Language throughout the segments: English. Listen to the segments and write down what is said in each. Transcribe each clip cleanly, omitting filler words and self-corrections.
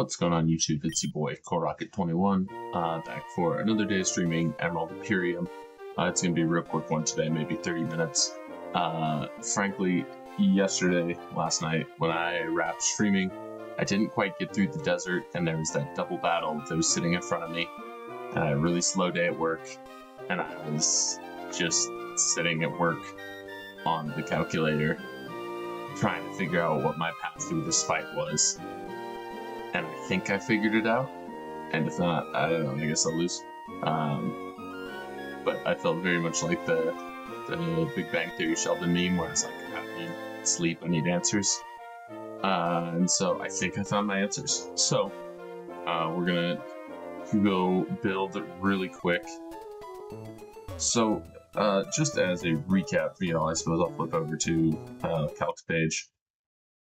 What's going on YouTube? It's your boy CoreRocket21 back for another day of streaming Emerald Imperium. It's going to be a real quick one today, maybe 30 minutes. Frankly, last night, when I wrapped streaming, I didn't quite get through the desert, and there was that double battle that was sitting in front of me. A really slow day at work, and I was just sitting at work on the calculator trying to figure out what my path through this fight was. And I think I figured it out. And if not, I don't know, I guess I'll lose. But I felt very much like the Big Bang Theory Sheldon meme where it's like, I need sleep, I need answers. And so I think I found my answers. So we're gonna go build really quick. So just as a recap, I suppose I'll flip over to Calc's page.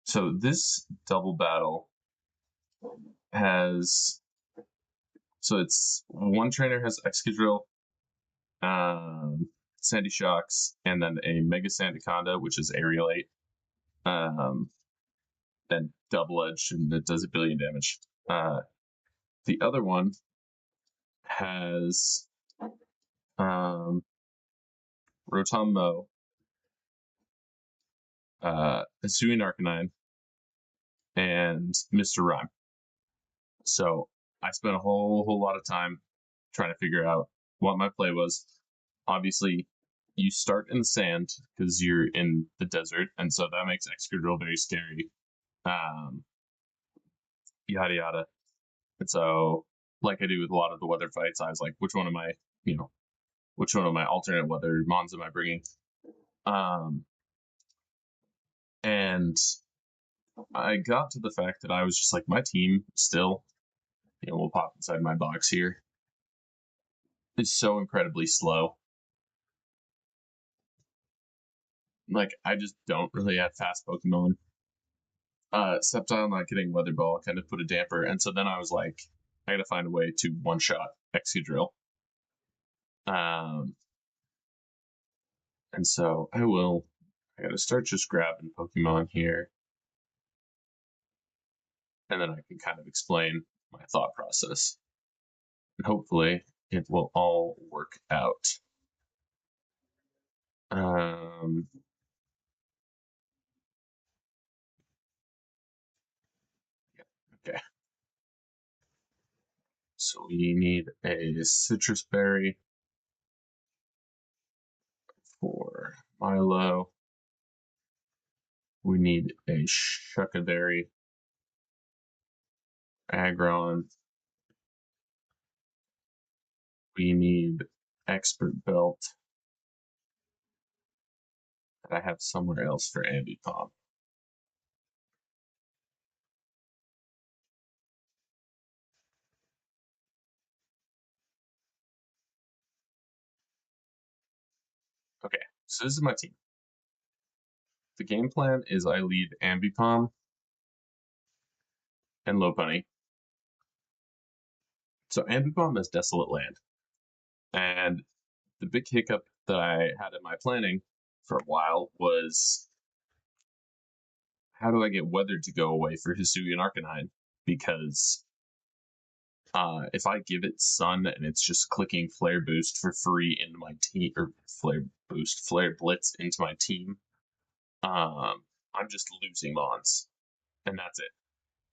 So this double battle has, so it's one trainer has Excadrill, Sandy Shocks, and then a Mega Sandaconda, which is Aerialate, then Double Edge, and it does 1 billion damage. The other one has Rotom Mow, Hisuian Arcanine, and Mr. Rhyme. So I spent a whole lot of time trying to figure out what my play was. Obviously, you start in the sand because you're in the desert, and so that makes Excadrill very scary. Yada yada. And so, like I do with a lot of the weather fights, I was like, which one of my alternate weather mons am I bringing? And I got to the fact that I was just like, my team still, we'll pop inside my box here. It's so incredibly slow. Like, I just don't really have fast Pokemon. Sceptile not getting Weather Ball kind of put a damper, and so then I was like, I gotta find a way to one-shot Excadrill. And so I gotta start just grabbing Pokemon here. And then I can kind of explain my thought process. And hopefully it will all work out. Okay. So we need a Citrus Berry for Milo. We need a Shucca Berry, Aggron. We need Expert Belt that I have somewhere else for Ambipom. Okay, so this is my team. The game plan is I lead Ambipom and Lopunny. So Ambipom is Desolate Land. And the big hiccup that I had in my planning for a while was, how do I get weather to go away for Hisuian Arcanine? Because if I give it Sun and it's just clicking Flare Boost for free into my team, or Flare Blitz into my team, I'm just losing Mons, and that's it.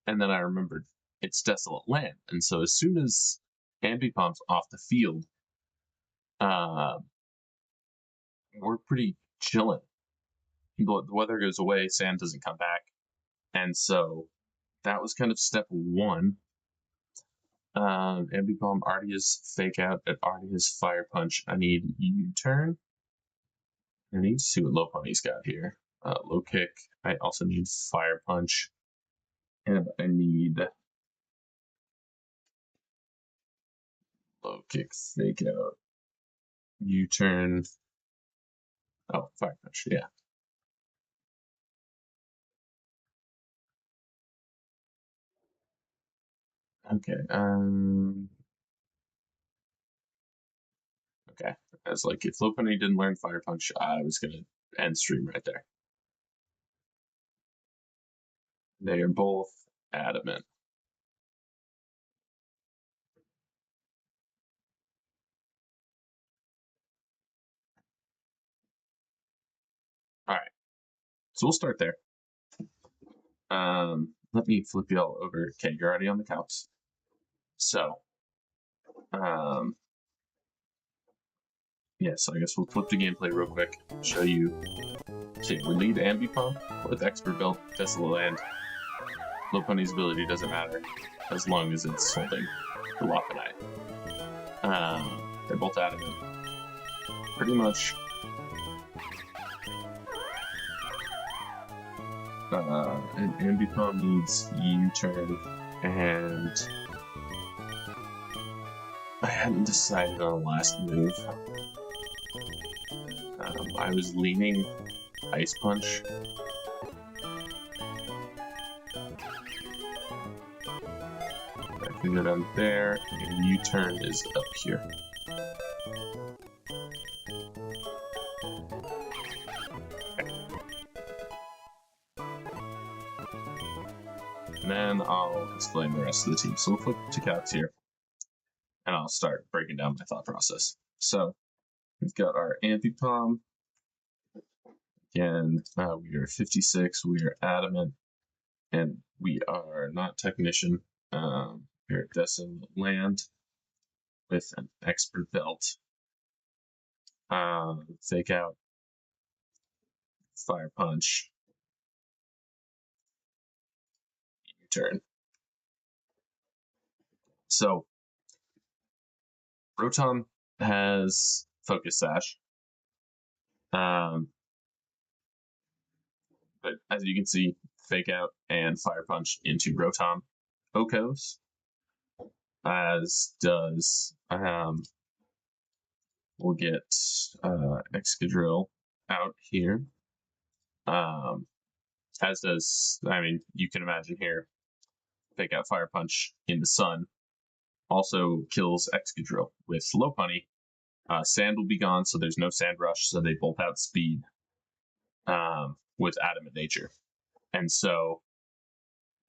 And then I remembered it's Desolate Land, and so as soon as Ambipom's off the field, we're pretty chilling. The weather goes away, sand doesn't come back, and so that was kind of step one. Ambipom already has Fake Out, it already has Fire Punch. I need U-Turn. I need to see what Lopunny's got here. Low Kick. I also need Fire Punch, and I need Low Kick, Fake Out, U-Turn. Oh, Fire Punch, yeah. Okay, okay. I was like, if Lopunny didn't learn Fire Punch, I was gonna end stream right there. They are both adamant. So we'll start there. Let me flip you all over. Okay, you're already on the couch. So, yeah, so I guess we'll flip the gameplay real quick. Show you. See, we lead Ambipom with expert build, Desolate Land. Low Pony's ability doesn't matter as long as it's holding the Lopunai. They're both adamant. Pretty much. And Ambipom needs U-turn, and I hadn't decided on the last move. I was leaning Ice Punch. I figured out there, and U-turn is up here. And then I'll explain the rest of the team. So we'll flip to Cats here, and I'll start breaking down my thought process. So we've got our Ambipom. Again, we are 56, we are adamant, and we are not technician. We're Desolate Land with an expert belt. Fake out, Fire Punch, U-turn. So, Rotom has Focus Sash. But as you can see, Fake Out and Fire Punch into Rotom Okos, as does, we'll get Excadrill out here, as does, I mean, you can imagine here, Fake Out Fire Punch in the Sun also kills Excadrill. With Lopunny, Sand will be gone, so there's no Sand Rush, so they both outspeed with Adamant Nature. And so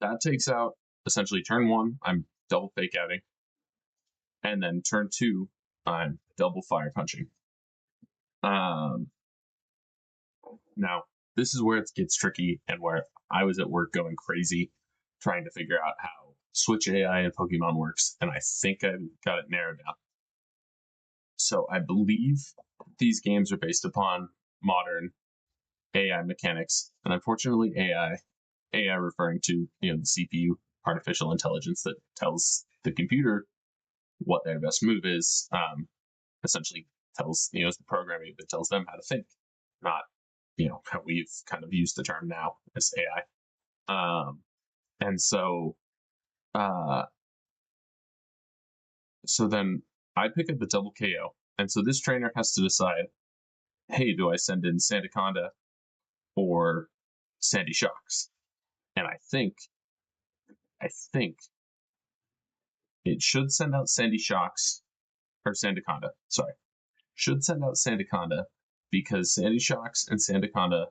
that takes out essentially turn 1, I'm double Fake Outing, and then turn 2, I'm double Fire Punching. Now, this is where it gets tricky and where I was at work going crazy trying to figure out how Switch AI in Pokemon works, and I think I got it narrowed down. So I believe these games are based upon modern AI mechanics, and unfortunately AI referring to, the CPU, artificial intelligence that tells the computer what their best move is, essentially tells, is the programming that tells them how to think, not, how we've kind of used the term now as AI. And so, so then I pick up the double KO. And so this trainer has to decide, hey, do I send in Sandaconda or Sandy Shocks? And I think it should send out Sandy Shocks, or Sandaconda, sorry. Should send out Sandaconda because Sandy Shocks and Sandaconda,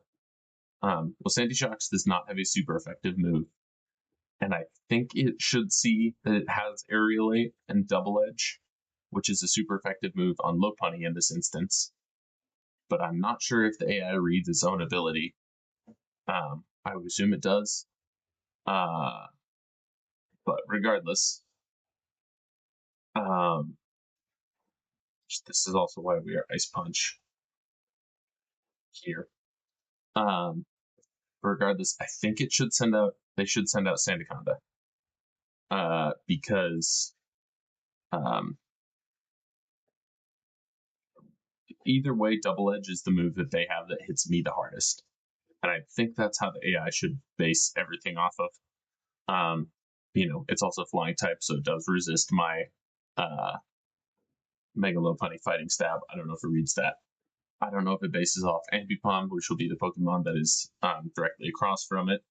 Sandy Shocks does not have a super effective move. And I think it should see that it has Aerialate and Double Edge, which is a super effective move on Lopunny in this instance. But I'm not sure if the AI reads its own ability. I would assume it does. But regardless, this is also why we are Ice Punch here. Regardless, I think it should send out, they should send out Sandaconda. Because either way, Double Edge is the move that they have that hits me the hardest. And I think that's how the AI should base everything off of. It's also flying type, so it does resist my Mega Lopunny Fighting Stab. I don't know if it reads that. I don't know if it bases off Ambipom, which will be the Pokemon that is directly across from it.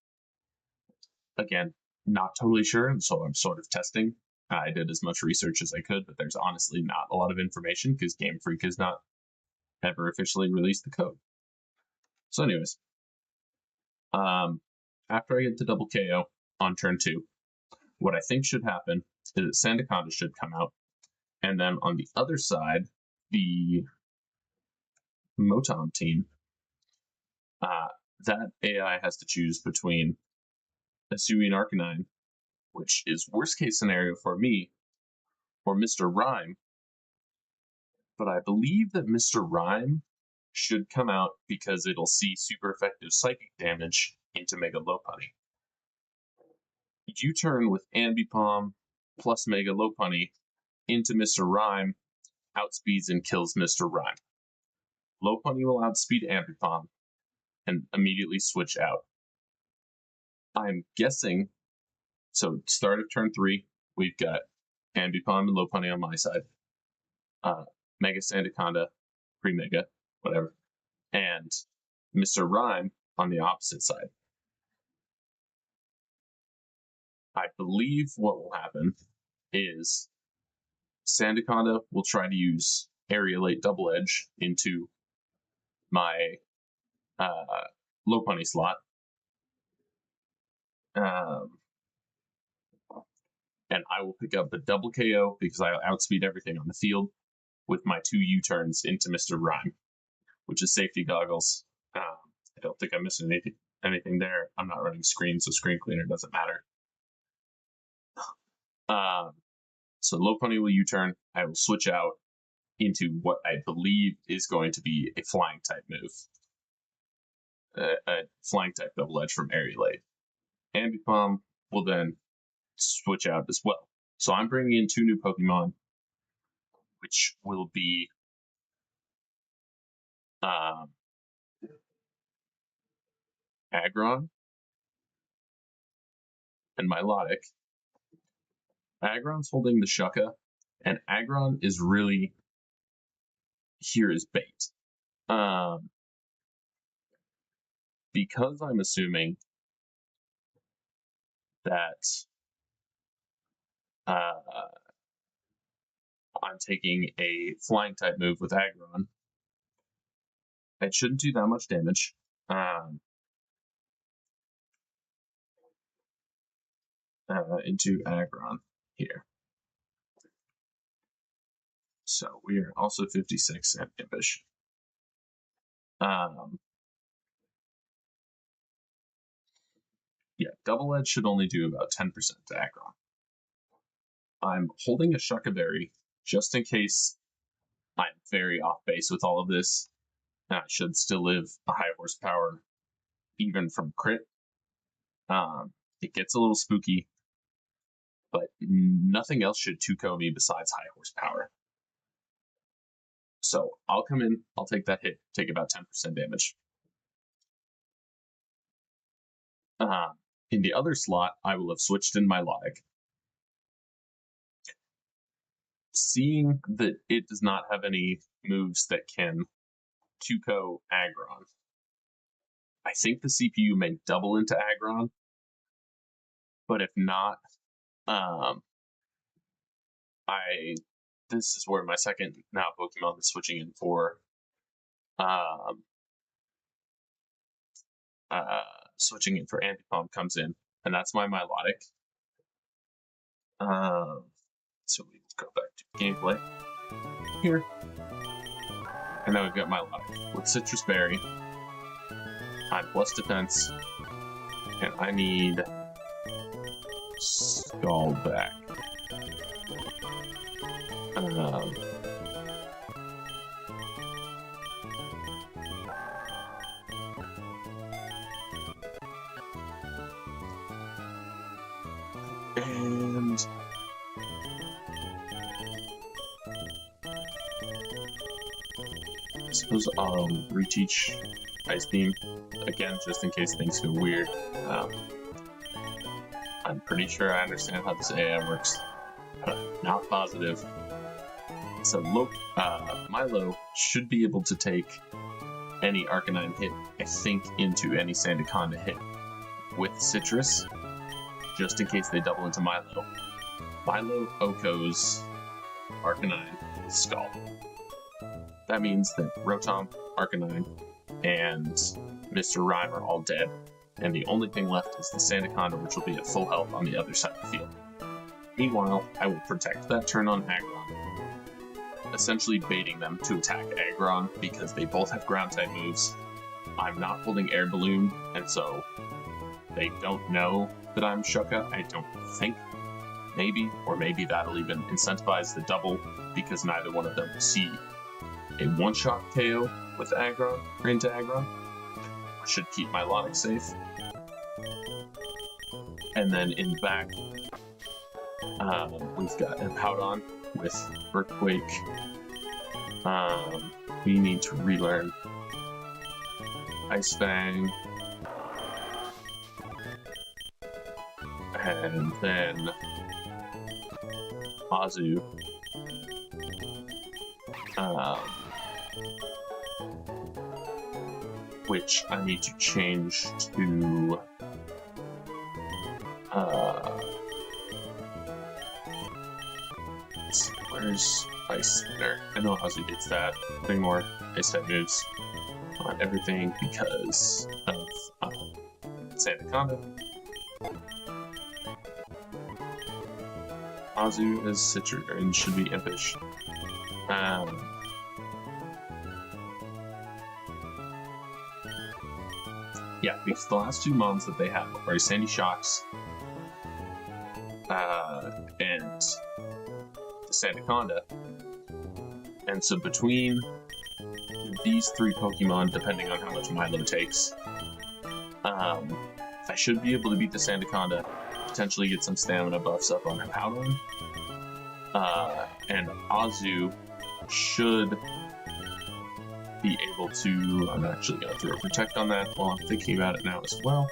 Again, not totally sure, so I'm sort of testing. I did as much research as I could, but there's honestly not a lot of information because Game Freak has not ever officially released the code. So anyways, after I get the double KO on turn 2, what I think should happen is that Sandaconda should come out, and then on the other side, the Motom team that AI has to choose between Hisuian Arcanine, which is worst case scenario for me, or Mr. Rhyme. But I believe that Mr. Rhyme should come out because it'll see super effective psychic damage into Mega Lopunny. U-turn with Ambipom plus Mega Lopunny into Mr. Rhyme outspeeds and kills Mr. Rhyme. Lopunny will outspeed Ambipom and immediately switch out. I'm guessing, so start of turn 3, we've got Ambipom and Lopunny on my side, Mega Sandaconda, Pre-Mega, whatever, and Mr. Rhyme on the opposite side. I believe what will happen is Sandaconda will try to use Aerialate Double Edge into my Lopunny slot. And I will pick up the double KO because I'll outspeed everything on the field with my 2 U-turns into Mr. Rhyme, which is safety goggles. I don't think I'm missing anything there. I'm not running screen, so screen cleaner doesn't matter. So Lopunny will U-turn. I will switch out into what I believe is going to be a flying type move. A flying type double edge from Aerialate. Ambipom will then switch out as well. So I'm bringing in 2 new Pokemon, which will be Aggron and Milotic. Aggron's holding the Shucka, and Aggron is really here as bait. Because I'm assuming that I'm taking a flying type move with Aggron, it shouldn't do that much damage. Into Aggron here. So we are also 56 and Impish. Yeah, Double Edge should only do about 10% to Aggron. I'm holding a Shucka Berry just in case I'm very off base with all of this, and I should still live a high horsepower even from crit. It gets a little spooky, but nothing else should 2-KO me besides high horsepower. So I'll come in, I'll take that hit, take about 10% damage. In the other slot, I will have switched in my Milotic. Seeing that it does not have any moves that can 2-KO Aggron, I think the CPU may double into Aggron, but if not, this is where my second now Pokemon is switching in for Ambipom comes in, and that's my Milotic. So we go back to gameplay here, and now we've got Milotic with Citrus Berry. I'm plus defense, and I need Skull back. And I suppose I'll reteach Ice Beam again, just in case things go weird. I'm pretty sure I understand how this AI works, but I'm not positive. So Milo should be able to take any Arcanine hit, I think, into any Sandaconda hit with Citrus, just in case they double into Milo. Milo Oko's Arcanine with Skull. That means that Rotom, Arcanine, and Mr. Rhyme are all dead, and the only thing left is the Sandaconda, which will be at full health on the other side of the field. Meanwhile, I will protect that turn on Aggron, essentially baiting them to attack Aggron because they both have ground type moves, I'm not holding air balloon, and so they don't know that I'm Shuka, I don't think. Maybe, or maybe that'll even incentivize the double, because neither one of them will see a one-shot KO with aggro, or into aggro. I should keep my Lonic safe. And then in the back, we've got Empoudon with Earthquake. We need to relearn Ice Fang. And then Azu. Which I need to change to where's Ice Spinner? I know Azu gets that. Putting more Ice type moves on everything because of Sandaconda. Azu is Citrus and should be impish. Yeah, because the last two mons that they have are Sandy Shocks and the Sandaconda. And so between these three Pokemon, depending on how much Milo takes, I should be able to beat the Sandaconda, potentially get some stamina buffs up on Empoudon. And Azu should be able to... I'm actually going to throw a Protect on that while I'm thinking about it now as well.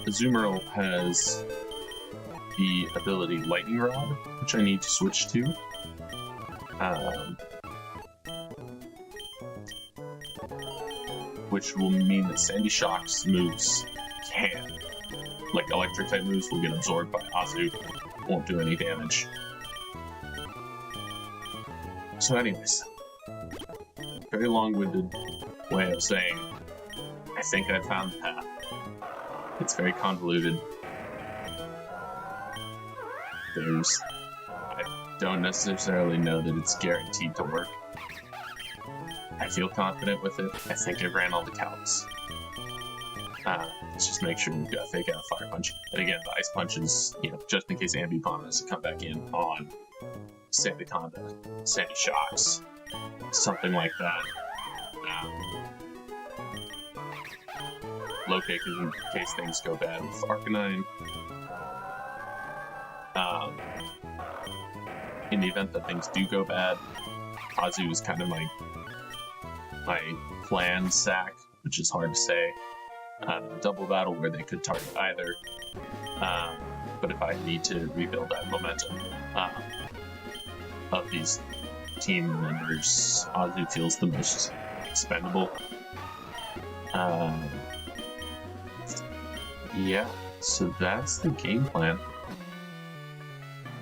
Azumarill has the ability Lightning Rod, which I need to switch to. Which will mean that Sandy Shock's moves can. Like electric type moves will get absorbed by Azu, won't do any damage. So anyways, very long-winded way of saying, I think I found the path. It's very convoluted. I don't necessarily know that it's guaranteed to work. I feel confident with it. I think I've ran all the calcs. Let's just make sure we've got Fake Out Fire Punch. And again, the Ice Punch is, just in case Ambipom has to come back in on Sandaconda, Sandy Shocks, something like that. Locate in case things go bad with Arcanine. In the event that things do go bad, Azu is kind of my planned sack, which is hard to say. Double battle where they could target either. But if I need to rebuild that momentum of these team members, Azu feels the most expendable. Yeah, so that's the game plan.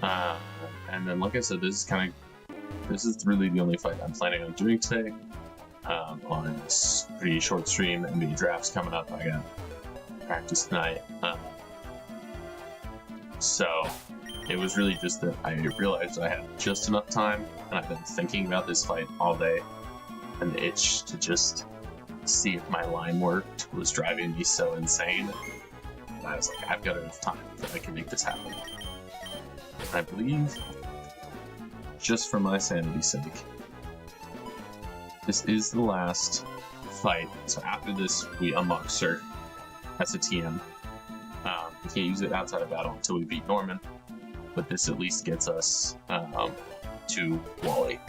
And then, like I said, this is really the only fight I'm planning on doing today. On this pretty short stream, and the draft's coming up. I got practice tonight. So it was really just that I realized I had just enough time, and I've been thinking about this fight all day, and the itch to just see if my line worked was driving me so insane. And I was like, I've got enough time that I can make this happen. And I believe, just for my sanity's sake, this is the last fight. So after this, we unlock Surf as a TM. We can't use it outside of battle until we beat Norman, but this at least gets us to Wally.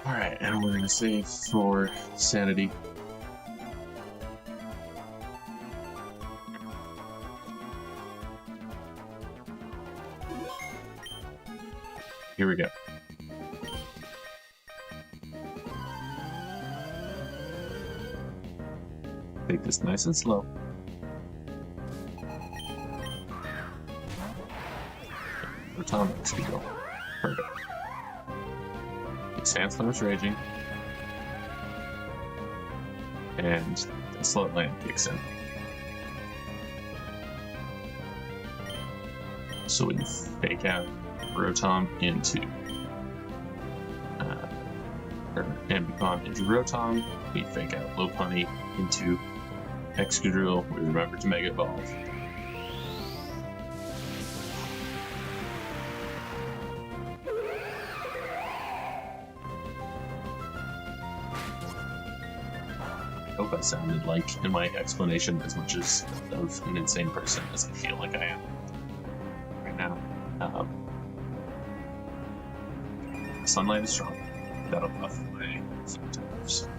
Alright, and we're going to save for sanity. Here we go. Take this nice and slow. Atomic Steel. Perfect. Sandstorm's raging. And the slow land kicks in. So we fake out Rotom into Pond into Rotom. We fake out Lopunny into Excadrill. We remember to Mega Evolve. I hope I sounded like in my explanation as much as of an insane person as I feel like I am right now. Sunlight is strong. That'll buff my symptoms.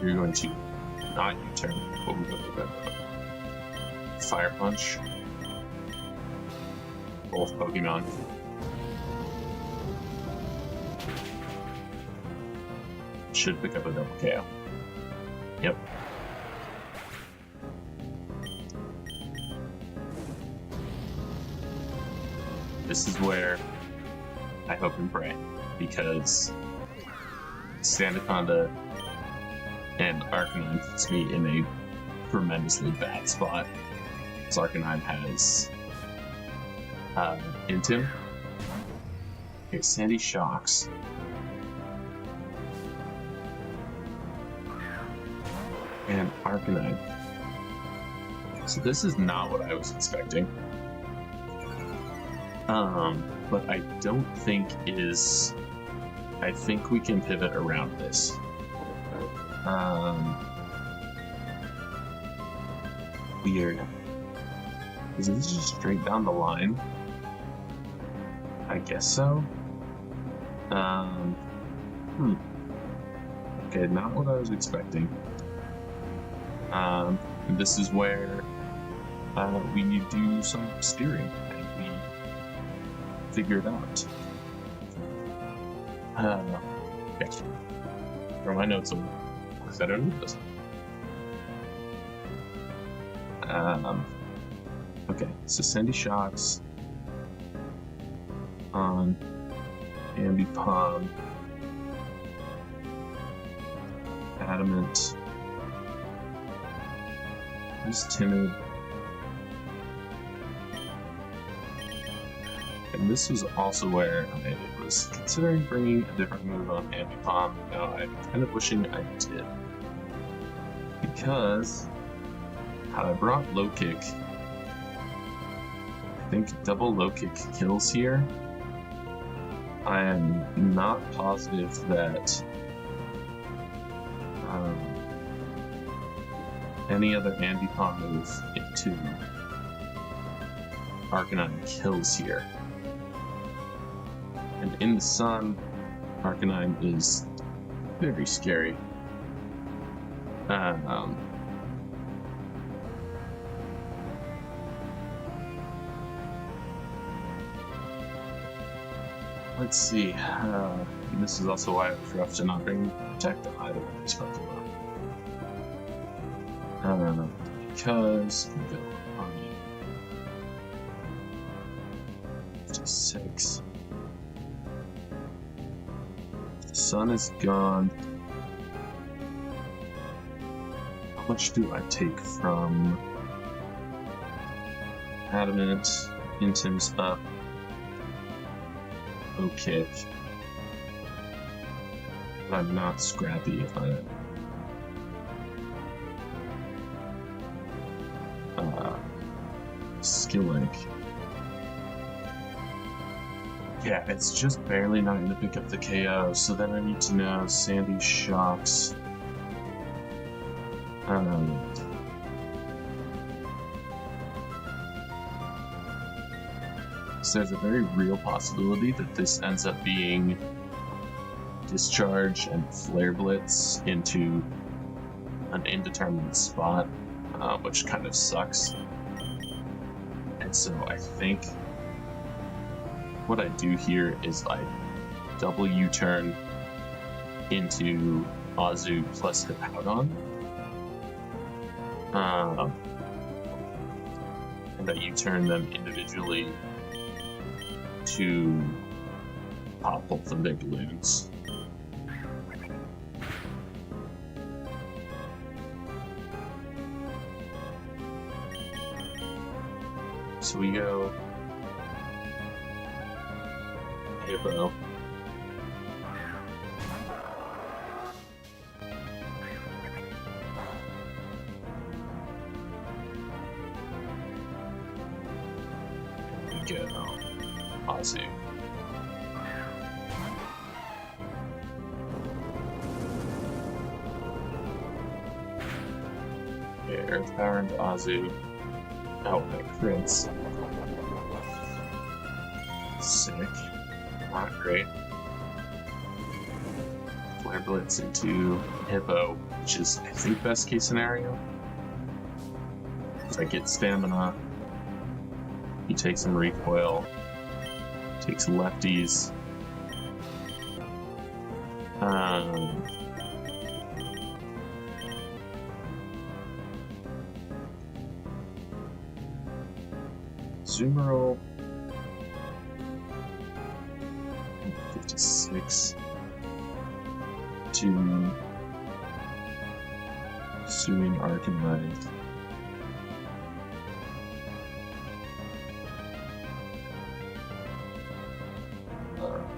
You're going to not U-turn, but we're going to Fire Punch. Both Pokemon. Should pick up a double KO. Yep. This is where I hope and pray, because Sandaconda and Arcanine puts me in a tremendously bad spot. Because Arcanine has Intim. Okay, Sandy Shocks. And Arcanine. So this is not what I was expecting. But I don't think is... I think we can pivot around this. Weird. Is this just straight down the line? I guess so. Okay, not what I was expecting. And this is where we do some steering and we figure it out. Okay. Throw my notes over because I don't need this. Okay, so Sandy Shocks on Ambipom, Adamant. Who's Timid? And this was also where I was considering bringing a different move on Ambipom. Now I'm kind of wishing I did. Because had I brought Low Kick, I think double Low Kick kills here. I am not positive that any other Ambipom move into Arcanine kills here. And in the sun, Arcanine is very scary. Let's see. And this is also why it was rough to not bring Protect on either one of these Pokemon. Because we go on 56. The sun is gone. How much do I take from Adamant? Intim's up. Okay. I'm not scrappy if I Skill Link. Yeah, it's just barely not going to pick up the KO, so then I need to know Sandy Shocks. So there's a very real possibility that this ends up being Discharge and Flare Blitz into an indeterminate spot, which kind of sucks. And so I think what I do here is I double U-turn into Azu plus Hippowdon. And I U-turn them individually to pop both of their balloons. So we go Hippo. go. Azu. Okay, Earth Power into Azu. Oh, that crits. Sick. Not great. Flare Blitz into Hippo, which is, I think, best case scenario. If I get stamina, he takes some recoil, takes lefties. Zoomerl. 56 to Suing Arcanine.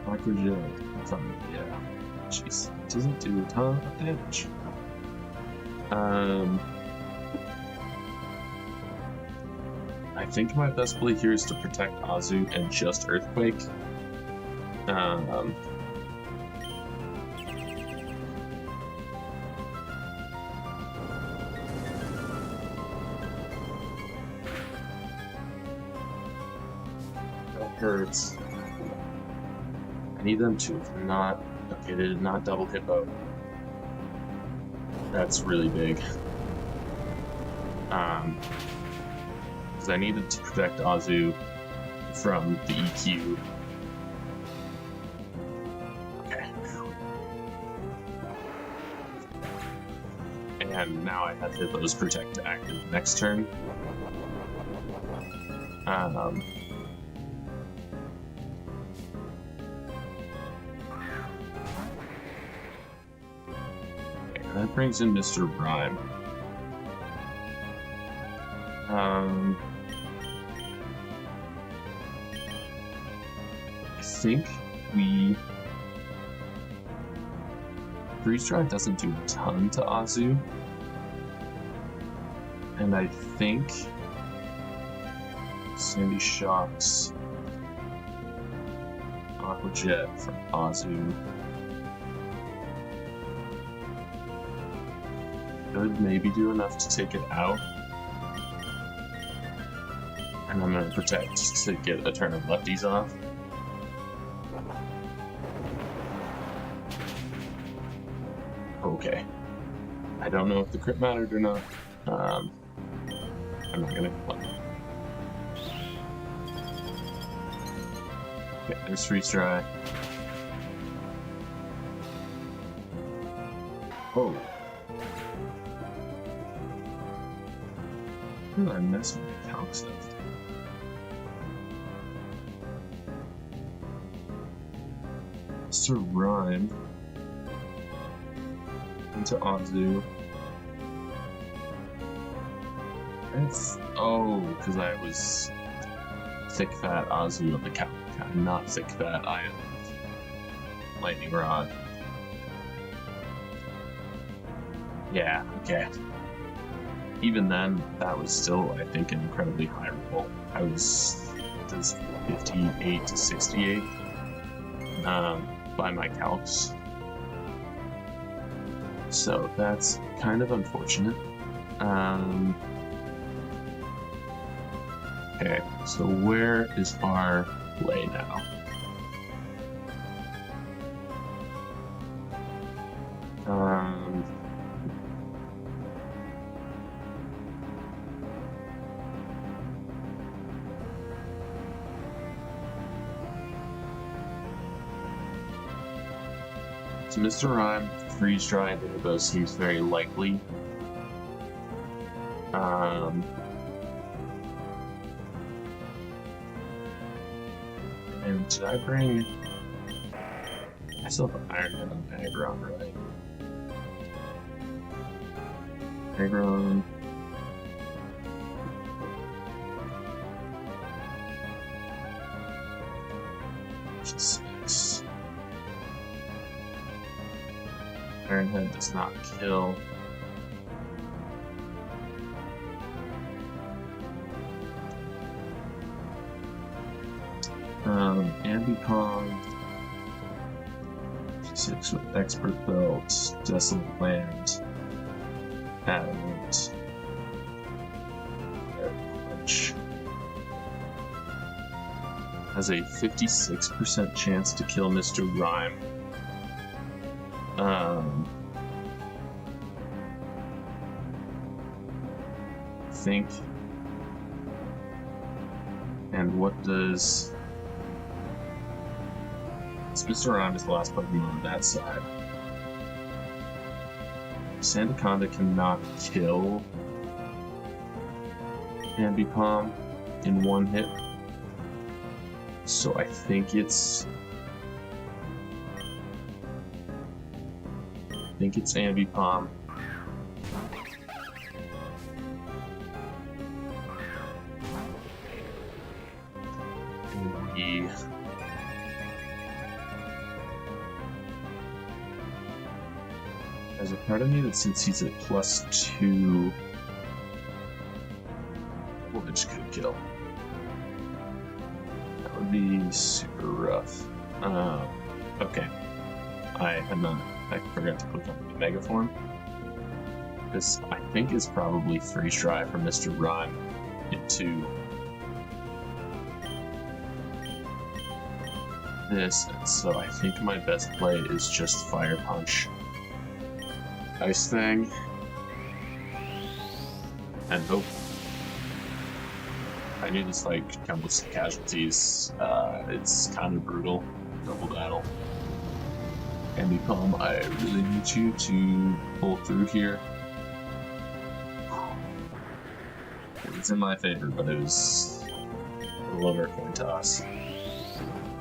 Aquajet. Yeah. Jeez. Doesn't do a ton of damage. I think my best play here is to protect Azu and just Earthquake. That hurts. I need them to not. Okay, they did not double Hippo. That's really big. Because I needed to protect Azu from the EQ. Okay. And now I have Hippo's Protect active next turn. That brings in Mr. Rhyme. I think we... Freeze Dry doesn't do a ton to Azu. And I think Sandy Shocks Aqua Jet from Azu could maybe do enough to take it out. And I'm going to protect to get a turn of lefties off. Okay. I don't know if the crit mattered or not. I'm not going to complain. Okay, there's Freeze Dry. Oh. Who did I mess with the calc stuff? Mr. Rhyme into Azu. That's because I was thick fat Azu on the calc, not thick fat I am Lightning Rod. Yeah, okay. Even then, that was still, I think, an incredibly high roll. I was 58 to 68 by my calcs. So that's kind of unfortunate. Okay, so where is our play now? So Mr. Rhyme, Freeze Dry, and Hippo seems very likely. And did I bring... I still have Iron Head on Agron, right? Agron... Six. Iron Head does not kill. Ambipom, 6 with Expert Belt, Desolate Land, and Punch. Has a 56% chance to kill Mr. Rhyme. Think. And what does... Mr. Rhyme is the last Pokemon on that side. Sandaconda cannot kill Ambipom in one hit. So I think it's Ambipom. There's a part of me that since he's at +2, which could kill. That would be super rough. Okay. I forgot to click on the Mega Form. This, I think, is probably Freeze Dry for Mr. Rhyme into this, and so I think my best play is just Fire Punch. Ice Thing. And hope. I knew this like come with some casualties. It's kind of brutal. Double battle. Ambipom, I really need you to pull through here. It's in my favor, but it was a little over a coin toss.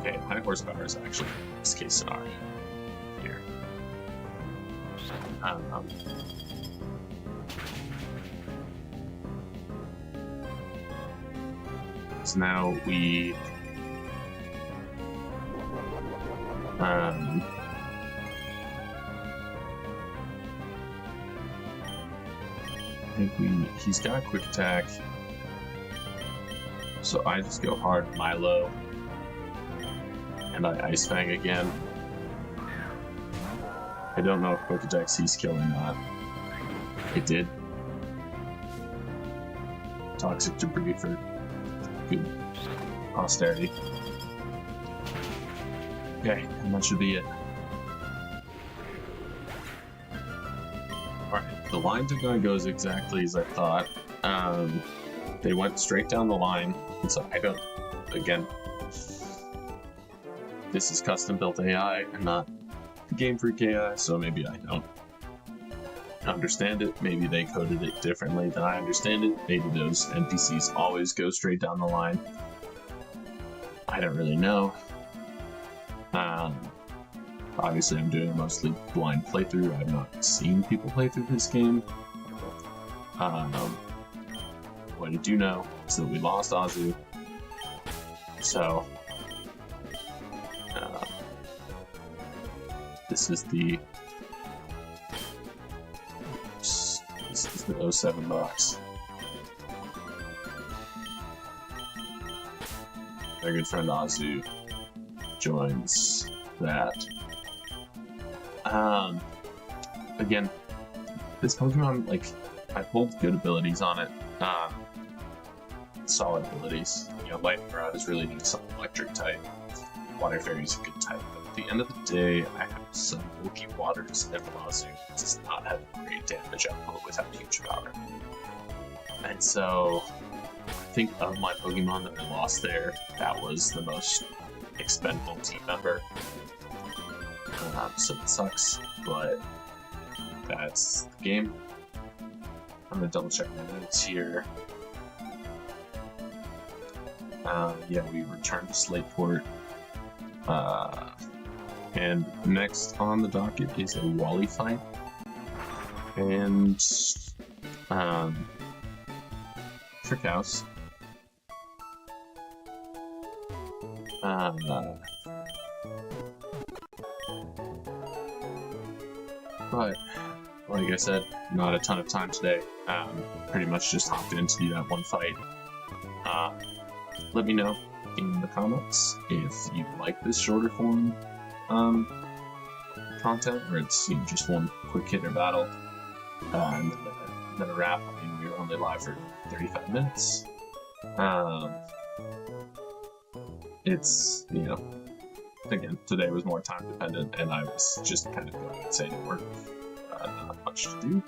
Okay, high horsepower is actually this case scenario here. So now we I think he's got a quick attack, so I just go hard Milo and I Ice Fang again. I don't know if quick attack sees kill or not. It did. Toxic Debris for good posterity. Okay, and that should be it. Alright, the lines are gonna go exactly as I thought. They went straight down the line, and so I don't, again, this is custom built AI and not Game Freak AI, so maybe I don't understand it. Maybe they coded it differently than I understand it. Maybe those NPCs always go straight down the line. I don't really know. Obviously I'm doing a mostly blind playthrough. I've not seen people play through this game. What I do know is that we lost Azu. So this is the 07 box. Our good friend Azu joins that. Again, this Pokemon, like, I pulled good abilities on it. Solid abilities. You know, Lightning Rod is really neat, something electric type. Water Fairy is a good type, but at the end of the day, I have some bulky waters, and Azu does not have great damage output without huge power. And so, I think of my Pokemon that I lost there, that was the most expendable team member. So it sucks, but that's the game. I'm gonna double check my notes here. Yeah, we returned to Slateport. And next on the docket is a Wally fight. And, Trick House. But, like I said, not a ton of time today. Pretty much just hopped in to do that one fight. Let me know in the comments if you like this shorter form content, where it's just one quick hitter battle and then a wrap. I mean, we were only live for 35 minutes. It's, again, today was more time dependent, and I was just kind of going insane at work. Not much to do.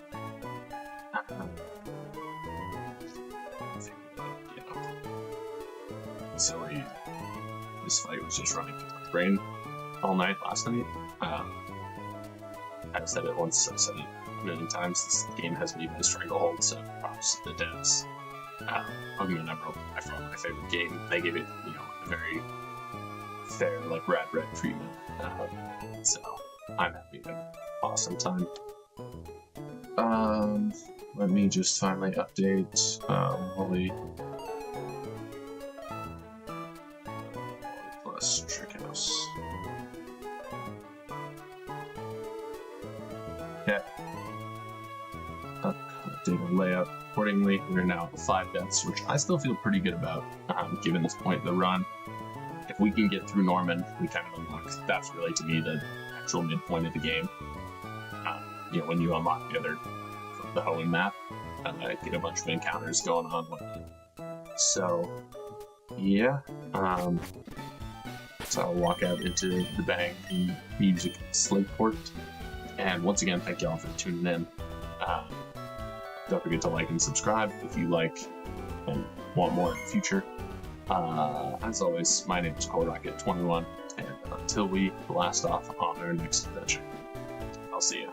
Silly. This fight was just running through my brain all night last night. I've said it once, I've said it a million times. This game has me in a stranglehold, so props to the devs. Pokemon Emerald, by far my favorite game. They gave it, a very fair, red treatment. So I'm having an awesome time. Let me just finally update Wooly plus Trickhouse. Okay. Update our layout accordingly. We're now at 5 deaths, which I still feel pretty good about, given this point in the run. If we can get through Norman, we kind of unlock. That's really, to me, the actual midpoint of the game. When you unlock the Hoenn map, get a bunch of encounters going on with it. So, yeah. So I'll walk out into the Bang Music Slate Port. And once again, thank y'all for tuning in. Don't forget to like and subscribe if you like and want more in the future. As always, my name is CoreRocket21, and until we blast off on our next adventure, I'll see you.